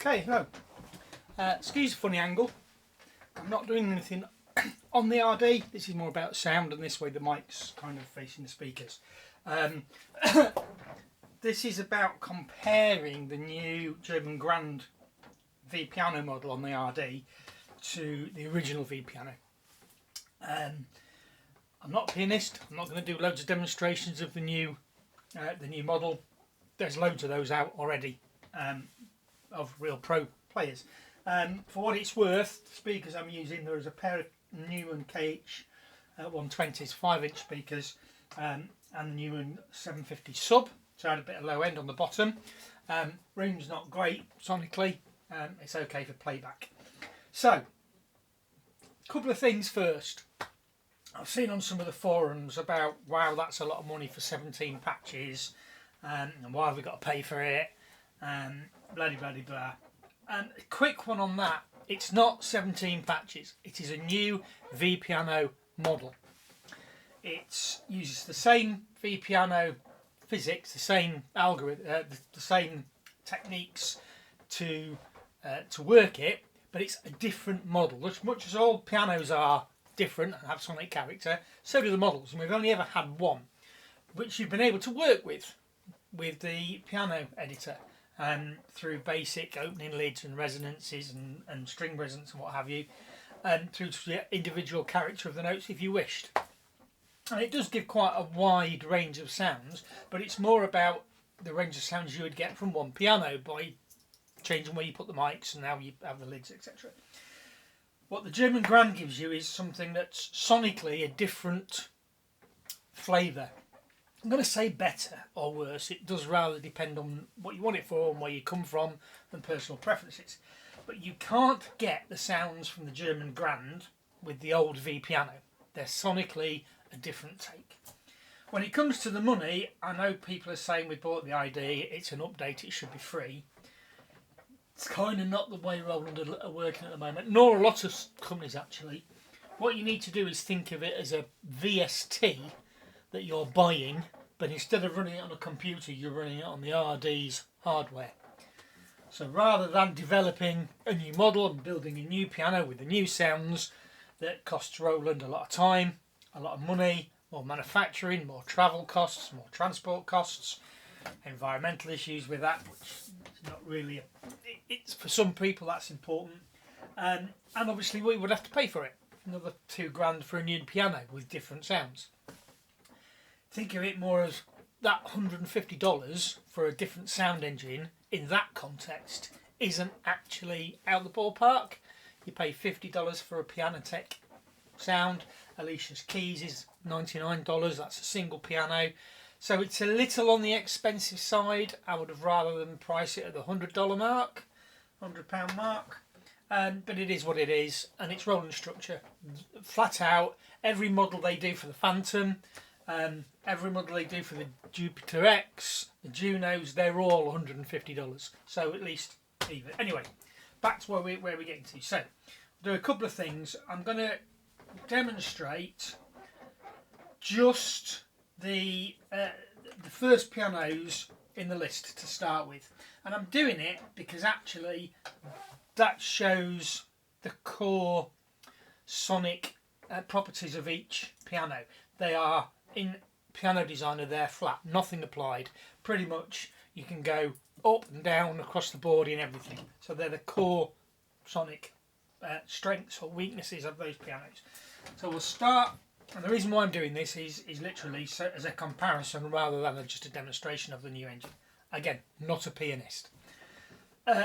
Okay, hello. Excuse the funny angle. I'm not doing anything on the RD. This is more about sound, and this way the mic's kind of facing the speakers. This is about comparing the new German Grand VPiano model on the RD to the original VPiano. I'm not a pianist. I'm not going to do loads of demonstrations of the new model. There's loads of those out already of real pro players. For what it's worth, the speakers I'm using, there is a pair of Neumann KH120s 5-inch speakers and the Neumann 750 sub, so I had a bit of low end on the bottom. Room's not great sonically, it's okay for playback. So, a couple of things first. I've seen on some of the forums about, wow, that's a lot of money for 17 patches, and why have we got to pay for it, blah blah blah blah. A quick one on that, it's not 17 patches, it is a new VPiano model. It uses the same VPiano physics, the same algorithm, the same techniques to work it, but it's a different model. As much as all pianos are different and have sonic character, so do the models, and we've only ever had one, which you've been able to work with the piano editor, through basic opening lids and resonances and string resonance and what have you, through to the individual character of the notes if you wished. And it does give quite a wide range of sounds, but it's more about the range of sounds you would get from one piano by changing where you put the mics and how you have the lids, etc. What the German Grand gives you is something that's sonically a different flavour. I'm going to say better or worse. It does rather depend on what you want it for and where you come from and personal preferences. But you can't get the sounds from the German Grand with the old VPiano. They're sonically a different take. When it comes to the money, I know people are saying we bought the ID, it's an update, it should be free. It's kind of not the way Roland are working at the moment, nor a lot of companies actually. What you need to do is think of it as a VST that you're buying, but instead of running it on a computer, you're running it on the RD's hardware. So rather than developing a new model and building a new piano with the new sounds, that costs Roland a lot of time, a lot of money, more manufacturing, more travel costs, more transport costs, environmental issues with that, which is not really, it's for some people that's important, and obviously we would have to pay for it, another £2 for a new piano with different sounds. Think of it more as that $150 for a different sound engine in that context isn't actually out the ballpark. You pay $50 for a Pianotech sound. Alicia's Keys is $99, that's a single piano. So it's a little on the expensive side. I would have rather than price it at the $100 mark, £100 mark. But it is what it is, and it's Roland structure. Flat out, every model they do for the Fantom, every model they do for the Jupiter X, the Junos, they're all $150. So at least even. Anyway, back to where we're getting to. So, I'll do a couple of things. I'm going to demonstrate just the first pianos in the list to start with. And I'm doing it because actually that shows the core sonic properties of each piano. They are, in Piano Designer, they're flat, nothing applied. Pretty much you can go up and down across the board in everything. So they're the core sonic strengths or weaknesses of those pianos. So we'll start, and the reason why I'm doing this is literally so as a comparison rather than just a demonstration of the new engine. Again, not a pianist.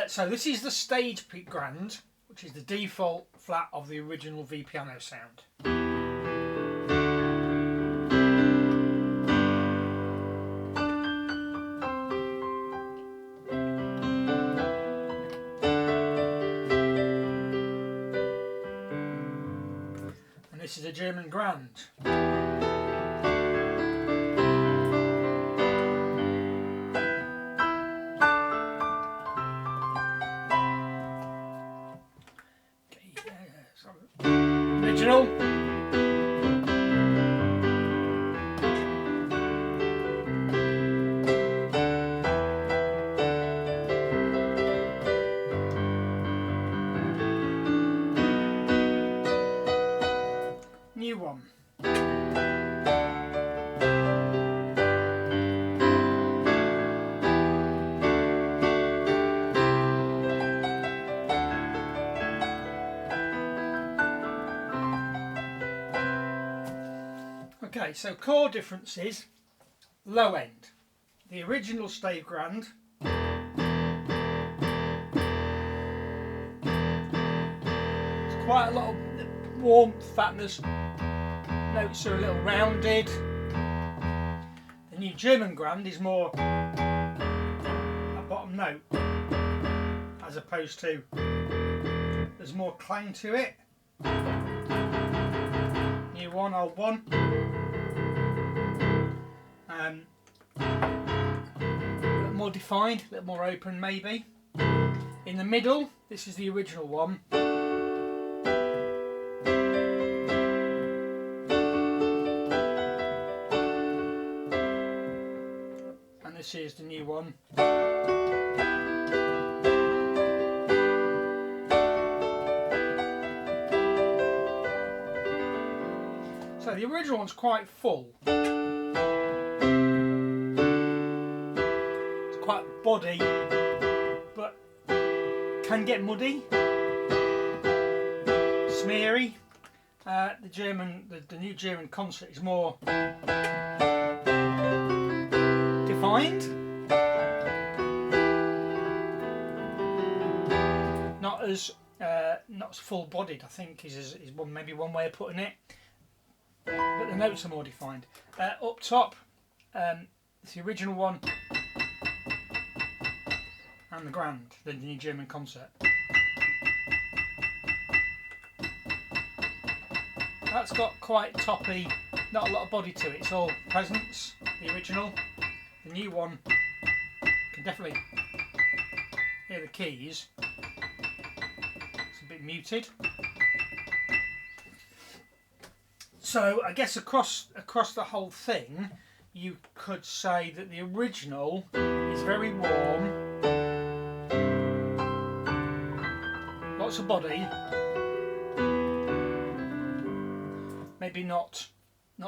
So this is the Stage Grand, which is the default flat of the original VPiano sound. This is a German Grand. Original. Okay, so chord differences. Low end. The original stave grand. It's quite a lot of warmth, fatness. Notes are a little rounded. The new German grand is more a bottom note, as opposed to there's more clang to it. New one, old one. A little more defined, a little more open maybe. In the middle, this is the original one. And this is the new one. So the original one's quite full. It's quite body, but can get muddy, smeary. The new German concert is more defined, not as full-bodied. I think is maybe one way of putting it. But the notes are more defined. Up top, it's the original one and the grand, the new German concert. That's got quite toppy, not a lot of body to it. It's all presence, the original. The new one can definitely hear the keys. It's a bit muted. So I guess across the whole thing, you could say that the original is very warm, lots of body, maybe not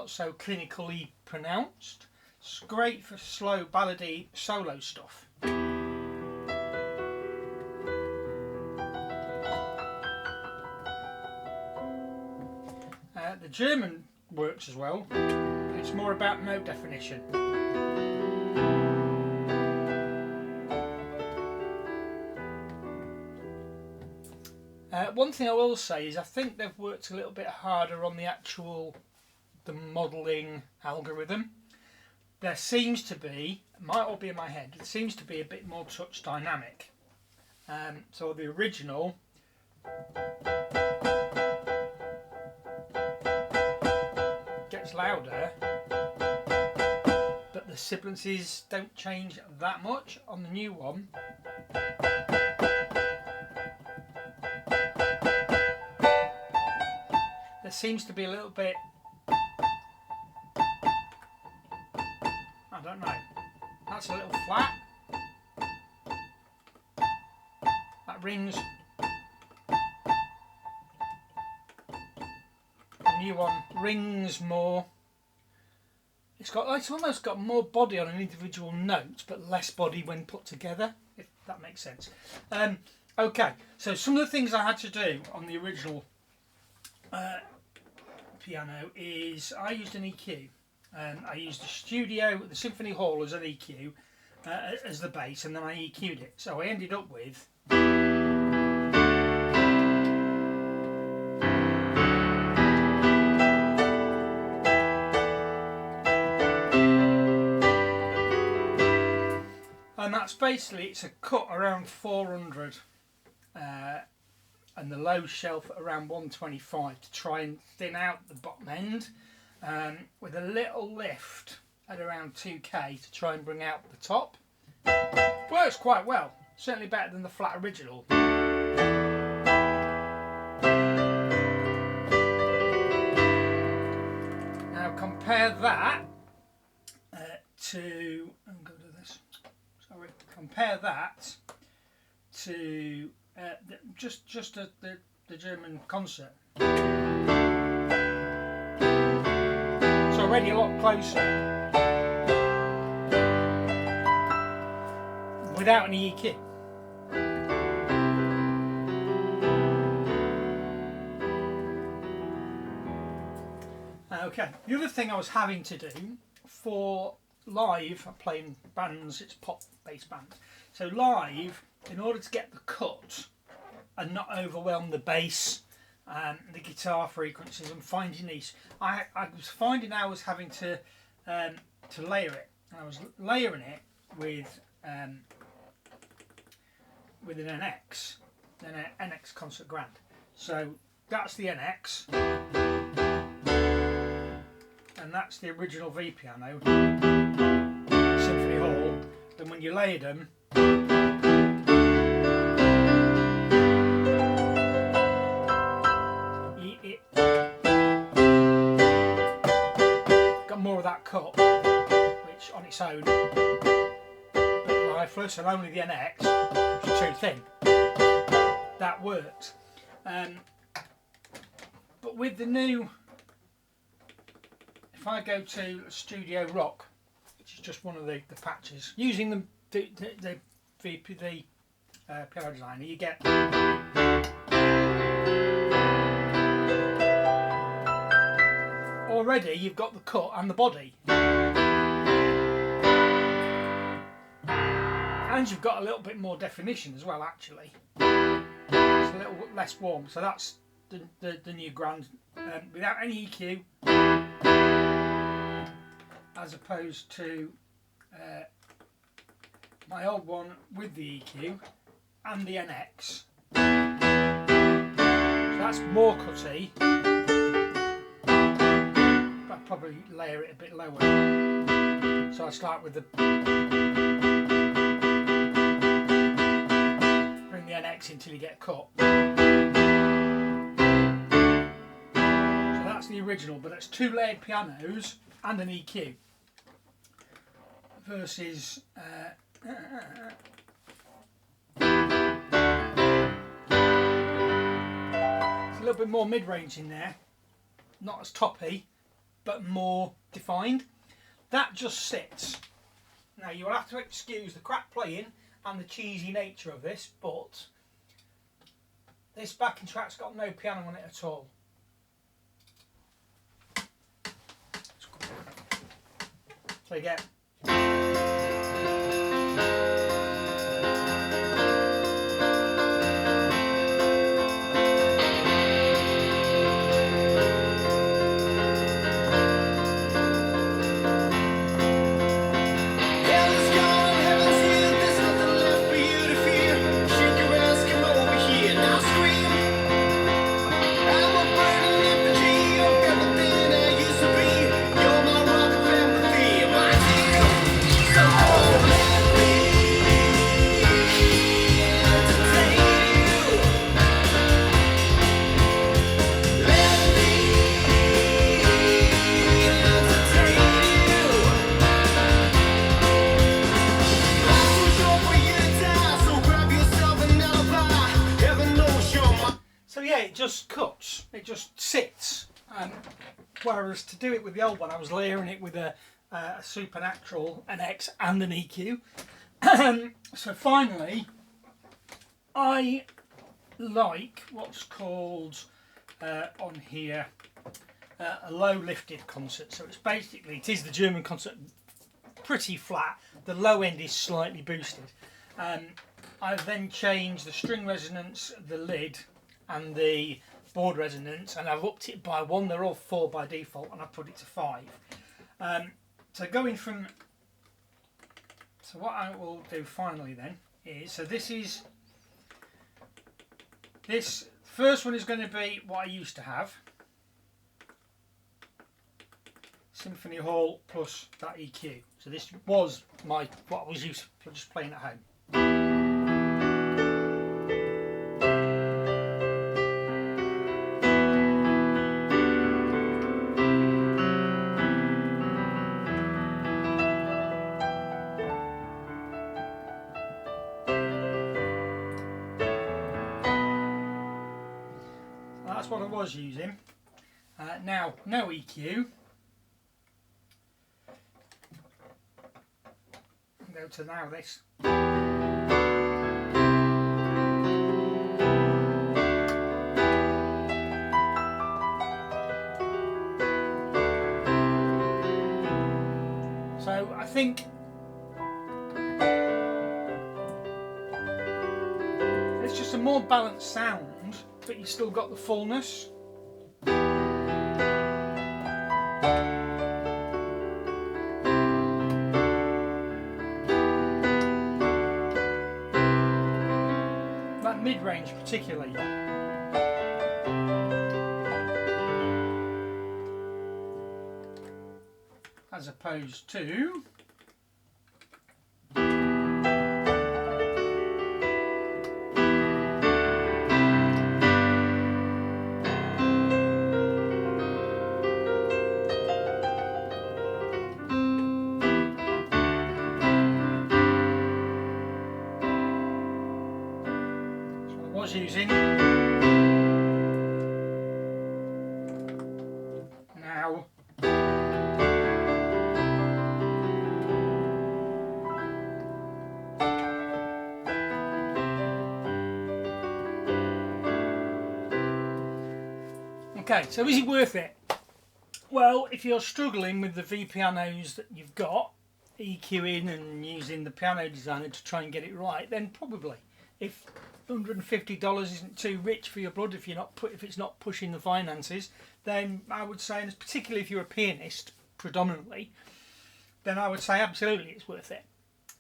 so clinically pronounced. It's great for slow ballady solo stuff. The German works as well, but it's more about note definition. One thing I will say is I think they've worked a little bit harder on the modelling algorithm. There seems to be, it might all be in my head, it seems to be a bit more touch dynamic. So the original gets louder, but the sibilances don't change that much. On the new one, there seems to be a little bit, I don't know, that's a little flat, that rings. The new one rings more. It's almost got more body on an individual note, but less body when put together, if that makes sense. Okay, so some of the things I had to do on the original piano is I used an EQ. I used the studio, the Symphony Hall as an EQ, as the bass, and then I EQ'd it. So I ended up with and that's basically, it's a cut around 400 and the low shelf at around 125 to try and thin out the bottom end, with a little lift at around 2k to try and bring out the top. Works quite well, certainly better than the flat original. Now compare that to, I'm going to do this. Sorry. Compare that to just the German concert. It's already a lot closer without any EQ. Okay, the other thing I was having to do for live, I'm playing bands, it's pop-based bands. So live, in order to get the cut and not overwhelm the bass and the guitar frequencies and finding these, I was finding I was having to layer it. And I was layering it with an NX, an NX Concert Grand. So that's the NX, and that's the original VPiano Symphony Hall. Then when you layer them, it got more of that cut, which on its own, a bit lifeless, and only the NX, which is too thin. That works. But with the new, if I go to Studio Rock, which is just one of the patches, using the piano designer, you get already you've got the cut and the body, and you've got a little bit more definition as well. Actually, it's a little less warm. So that's the new Grand, without any EQ, as opposed to my old one with the EQ and the NX. So that's more cutty, but I'd probably layer it a bit lower. So I start with the bring the NX until you get a cut. That's the original, but it's two layered pianos and an EQ versus it's a little bit more mid-range in there, not as toppy but more defined. That just sits. Now you'll have to excuse the crap playing and the cheesy nature of this, but this backing track's got no piano on it at all. So you get it just cuts, it just sits. Whereas to do it with the old one, I was layering it with a supernatural NX and an EQ. So finally, I like what's called on here a low lifted concert. So it's basically, it is the German concert, pretty flat. The low end is slightly boosted. I've then changed the string resonance, the lid, and the board resonance, and I've upped it by 1. They're all 4 by default, and I've put it to 5. So going from, so what I will do finally then is, so this first one is going to be what I used to have, Symphony Hall plus that EQ. So this was what I was used to just playing at home. That's what I was using. Now, no EQ. Go to now this. think it's just a more balanced sound, but you still got the fullness. That mid-range particularly. As opposed to using now. Okay, so is it worth it? Well, if you're struggling with the VPianos that you've got, EQing and using the piano designer to try and get it right, then probably. If $150 isn't too rich for your blood, if it's not pushing the finances, then I would say, and particularly if you're a pianist predominantly, then I would say absolutely it's worth it.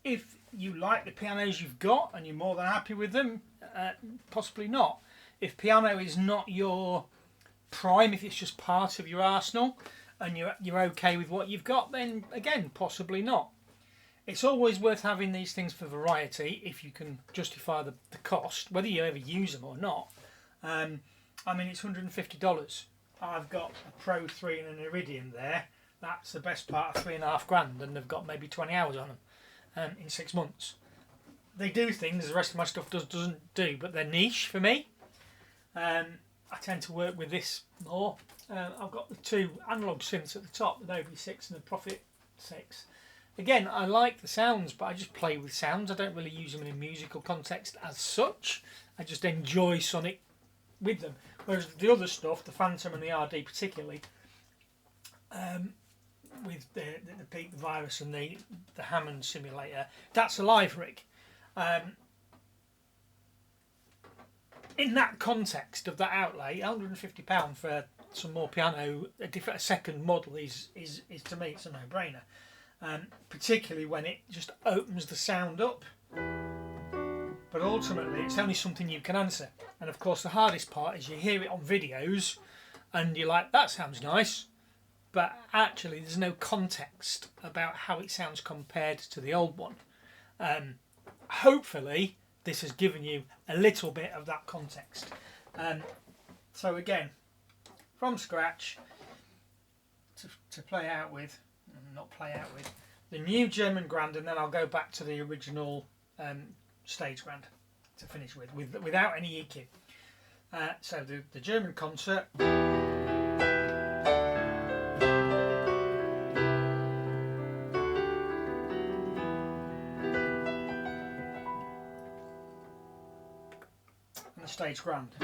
If you like the pianos you've got and you're more than happy with them, possibly not. If piano is not your prime, if it's just part of your arsenal and you're okay with what you've got, then again, possibly not. It's always worth having these things for variety if you can justify the cost, whether you ever use them or not. I mean, it's $150. I've got a Pro 3 and an Iridium there. That's the best part of $3.5 grand, and they've got maybe 20 hours on them in 6 months. They do things the rest of my stuff doesn't do, but they're niche for me. I tend to work with this more. I've got the two analog synths at the top, the Nobly 6 and the Prophet 6. Again, I like the sounds, but I just play with sounds. I don't really use them in a musical context as such. I just enjoy sonic with them. Whereas the other stuff, the Fantom and the RD particularly, with the Peak, the Virus and the Hammond simulator, that's a live rig. In that context of that outlay, £150 for some more piano, a second model is to me, it's a no-brainer. Particularly when it just opens the sound up, but ultimately it's only something you can answer. And of course the hardest part is you hear it on videos and you're like, that sounds nice, but actually there's no context about how it sounds compared to the old one. Hopefully this has given you a little bit of that context. So again, from scratch to play out with, not play out with, the new German Grand, and then I'll go back to the original stage Grand to finish with without any EQ. So the German concert. And the stage Grand.